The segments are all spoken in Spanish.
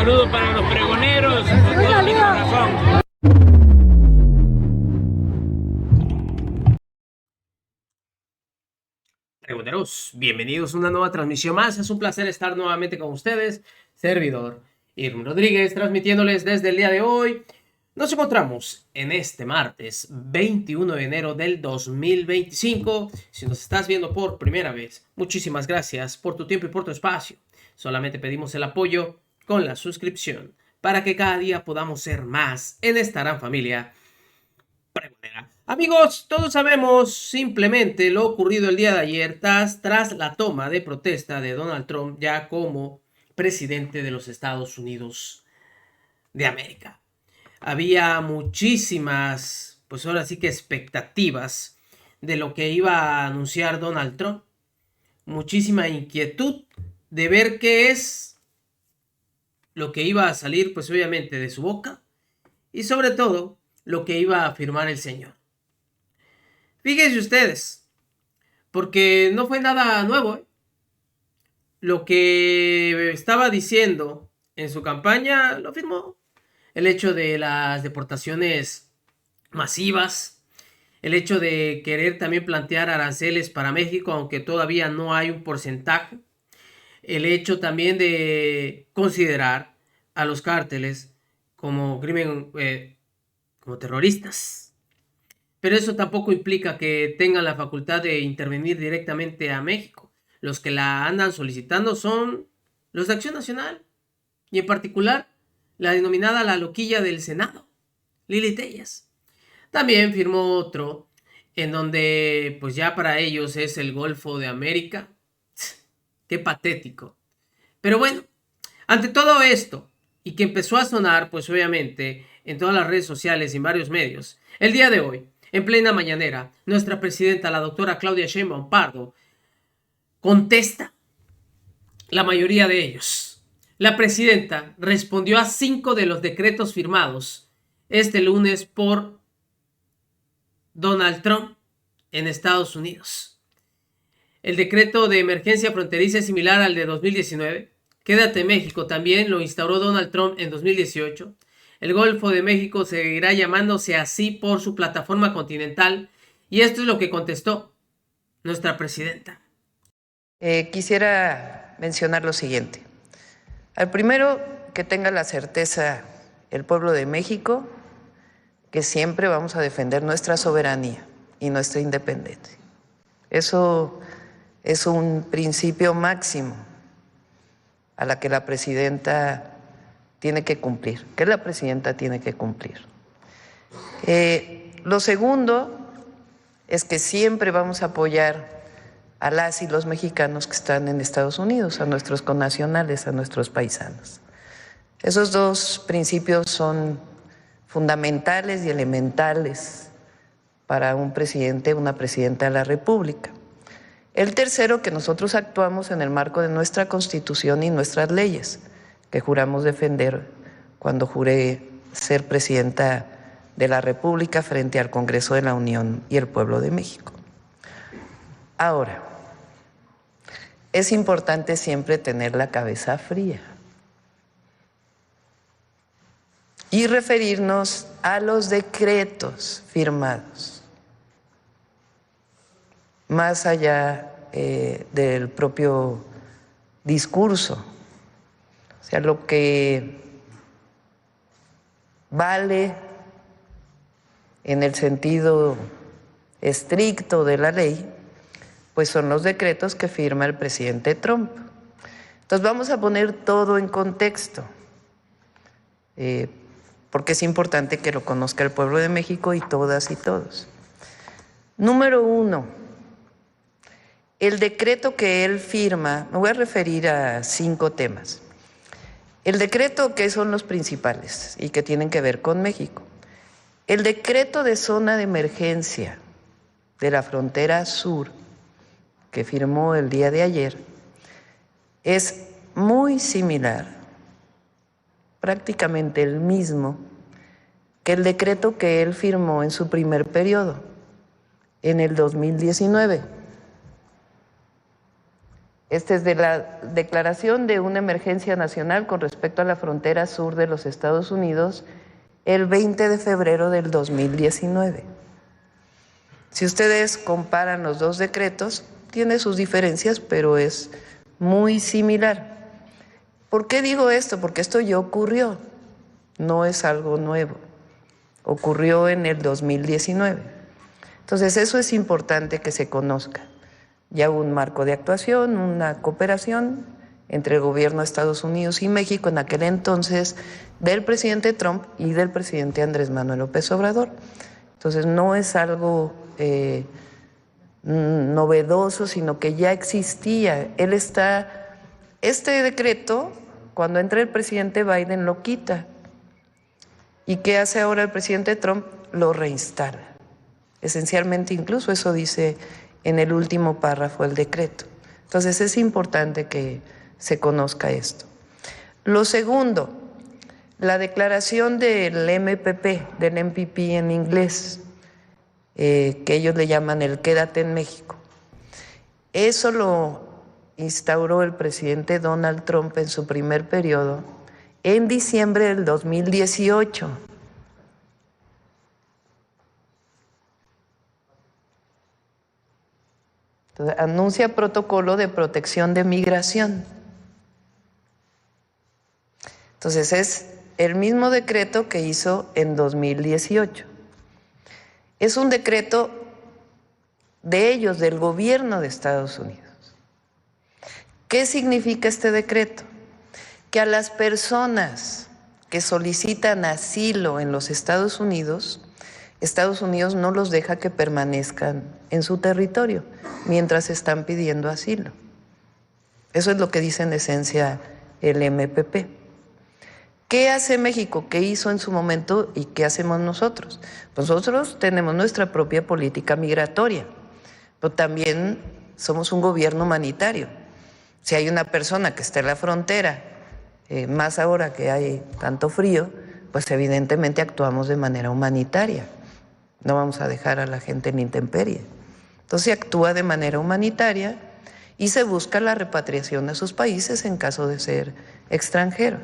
saludo para los pregoneros, con todo mi corazón. Pregoneros, bienvenidos a una nueva transmisión más. Es un placer estar nuevamente con ustedes. Servidor Irwin Rodríguez, transmitiéndoles desde el día de hoy. Nos encontramos en este martes 21 de enero del 2025. Si nos estás viendo por primera vez, muchísimas gracias por tu tiempo y por tu espacio. Solamente pedimos el apoyo con la suscripción para que cada día podamos ser más en esta gran familia pregonera. Amigos, todos sabemos simplemente lo ocurrido el día de ayer tras la toma de protesta de Donald Trump ya como presidente de los Estados Unidos de América. Había muchísimas, pues ahora sí que expectativas de lo que iba a anunciar Donald Trump. Muchísima inquietud de ver qué es lo que iba a salir, pues obviamente de su boca, y sobre todo lo que iba a afirmar el señor. Fíjense ustedes, porque no fue nada nuevo, ¿eh? Lo que estaba diciendo en su campaña lo firmó. El hecho de las deportaciones masivas, el hecho de querer también plantear aranceles para México, aunque todavía no hay un porcentaje, el hecho también de considerar a los cárteles como como terroristas. Pero eso tampoco implica que tengan la facultad de intervenir directamente a México. Los que la andan solicitando son los de Acción Nacional y en particular la denominada la loquilla del Senado, Lili Tellas. También firmó otro en donde pues ya para ellos es el Golfo de América. Qué patético. Pero bueno, ante todo esto y que empezó a sonar pues obviamente en todas las redes sociales y en varios medios, el día de hoy, en plena mañanera, nuestra presidenta, la doctora Claudia Sheinbaum Pardo, contesta la mayoría de ellos. La presidenta respondió a 5 de los decretos firmados este lunes por Donald Trump en Estados Unidos. El decreto de emergencia fronteriza es similar al de 2019. Quédate México también lo instauró Donald Trump en 2018. El Golfo de México seguirá llamándose así por su plataforma continental. Y esto es lo que contestó nuestra presidenta. Quisiera mencionar lo siguiente. Al primero, que tenga la certeza el pueblo de México que siempre vamos a defender nuestra soberanía y nuestra independencia. Eso es un principio máximo a la que la presidenta tiene que cumplir, que la presidenta tiene que cumplir. Lo segundo es que siempre vamos a apoyar a las y los mexicanos que están en Estados Unidos, a nuestros connacionales, a nuestros paisanos. Esos dos principios son fundamentales y elementales para un presidente, una presidenta de la República. El tercero, que nosotros actuamos en el marco de nuestra Constitución y nuestras leyes, que juramos defender cuando juré ser presidenta de la República frente al Congreso de la Unión y el pueblo de México. Ahora, es importante siempre tener la cabeza fría y referirnos a los decretos firmados, más allá del propio discurso. O sea, lo que vale en el sentido estricto de la ley, pues son los decretos que firma el presidente Trump. Entonces vamos a poner todo en contexto, porque es importante que lo conozca el pueblo de México y todas y todos. Número 1, el decreto que él firma, me voy a referir a 5 temas. El decreto que son los principales y que tienen que ver con México. El decreto de zona de emergencia de la frontera sur, que firmó el día de ayer, es muy similar, prácticamente el mismo, que el decreto que él firmó en su primer periodo, en el 2019. Este es de la declaración de una emergencia nacional con respecto a la frontera sur de los Estados Unidos el 20 de febrero del 2019. Si ustedes comparan los dos decretos, tiene sus diferencias, pero es muy similar. ¿Por qué digo esto? Porque esto ya ocurrió, no es algo nuevo. Ocurrió en el 2019. Entonces, eso es importante que se conozca. Ya hubo un marco de actuación, una cooperación entre el gobierno de Estados Unidos y México en aquel entonces del presidente Trump y del presidente Andrés Manuel López Obrador. Entonces, no es algo novedoso, sino que ya existía. Este decreto, cuando entra el presidente Biden, lo quita. ¿Y qué hace ahora el presidente Trump? Lo reinstala. Esencialmente, incluso eso dice en el último párrafo del decreto. Entonces es importante que se conozca esto. Lo segundo, la declaración del MPP, del MPP en inglés, que ellos le llaman el Quédate en México. Eso lo instauró el presidente Donald Trump en su primer periodo en diciembre del 2018. Entonces, anuncia protocolo de protección de migración. Entonces, es el mismo decreto que hizo en 2018. Es un decreto de ellos, del gobierno de Estados Unidos. ¿Qué significa este decreto? Que a las personas que solicitan asilo en los Estados Unidos no los deja que permanezcan en su territorio mientras están pidiendo asilo. Eso es lo que dice en esencia el MPP. ¿Qué hace México? ¿Qué hizo en su momento y qué hacemos nosotros? Nosotros tenemos nuestra propia política migratoria, pero también somos un gobierno humanitario. Si hay una persona que está en la frontera, más ahora que hay tanto frío, pues evidentemente actuamos de manera humanitaria. No vamos a dejar a la gente en intemperie. Entonces se actúa de manera humanitaria y se busca la repatriación a sus países en caso de ser extranjeros.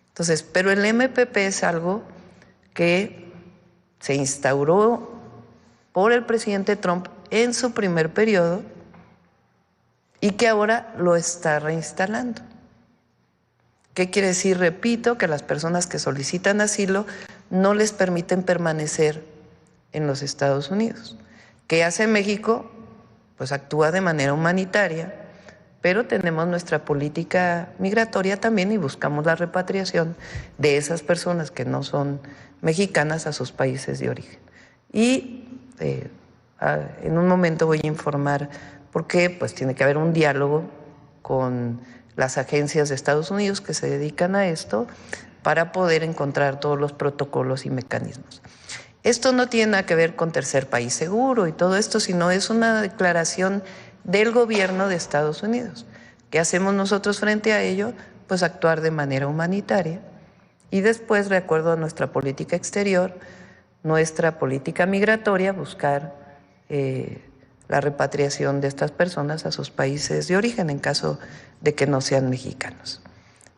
Entonces, pero el MPP es algo que se instauró por el presidente Trump en su primer periodo y que ahora lo está reinstalando. ¿Qué quiere decir? Repito, que las personas que solicitan asilo no les permiten permanecer en los Estados Unidos. ¿Qué hace México? Pues actúa de manera humanitaria, pero tenemos nuestra política migratoria también y buscamos la repatriación de esas personas que no son mexicanas a sus países de origen. Y en un momento voy a informar por qué, pues tiene que haber un diálogo con las agencias de Estados Unidos que se dedican a esto para poder encontrar todos los protocolos y mecanismos. Esto no tiene nada que ver con tercer país seguro y todo esto, sino es una declaración del gobierno de Estados Unidos. ¿Qué hacemos nosotros frente a ello? Pues actuar de manera humanitaria y después, de acuerdo a nuestra política exterior, nuestra política migratoria, buscar la repatriación de estas personas a sus países de origen en caso de que no sean mexicanos.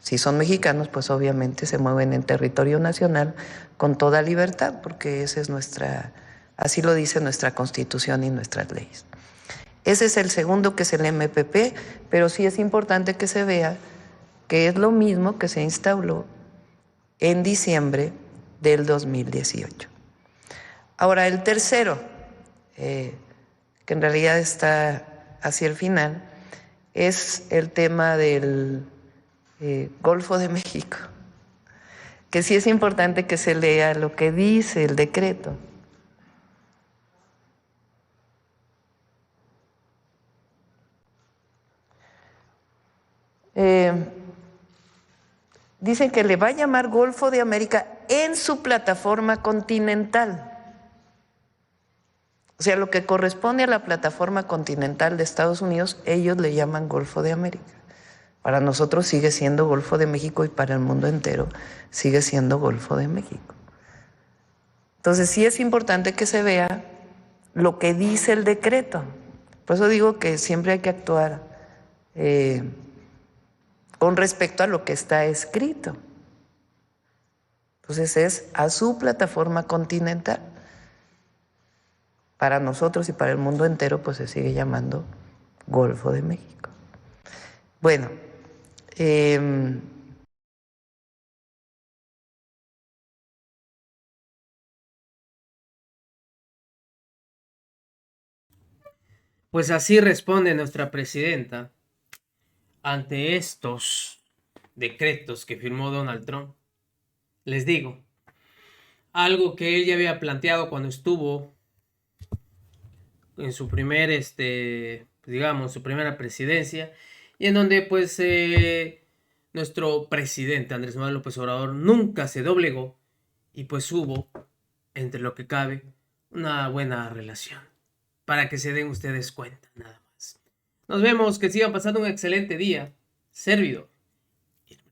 Si son mexicanos, pues obviamente se mueven en territorio nacional con toda libertad, porque esa es así lo dice nuestra Constitución y nuestras leyes. Ese es el segundo, que es el MPP, pero sí es importante que se vea que es lo mismo que se instauró en diciembre del 2018. Ahora, el tercero, que en realidad está hacia el final, es el tema del Golfo de México, que sí es importante que se lea lo que dice el decreto. Dicen que le va a llamar Golfo de América en su plataforma continental. O sea, lo que corresponde a la plataforma continental de Estados Unidos, ellos le llaman Golfo de América. Para nosotros sigue siendo Golfo de México y para el mundo entero sigue siendo Golfo de México. Entonces sí es importante que se vea lo que dice el decreto. Por eso digo que siempre hay que actuar con respecto a lo que está escrito. Entonces es a su plataforma continental. Para nosotros y para el mundo entero, pues se sigue llamando Golfo de México. Bueno, Pues así responde nuestra presidenta ante estos decretos que firmó Donald Trump. Les digo, algo que él ya había planteado cuando estuvo en su digamos, su primera presidencia, y en donde pues nuestro presidente Andrés Manuel López Obrador nunca se doblegó y pues hubo, entre lo que cabe, una buena relación. Para que se den ustedes cuenta, nada más. Nos vemos, que sigan pasando un excelente día. Servidor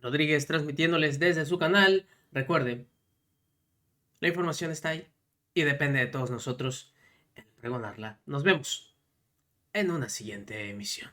Rodríguez transmitiéndoles desde su canal. Recuerden, la información está ahí y depende de todos nosotros en pregonarla. Nos vemos en una siguiente emisión.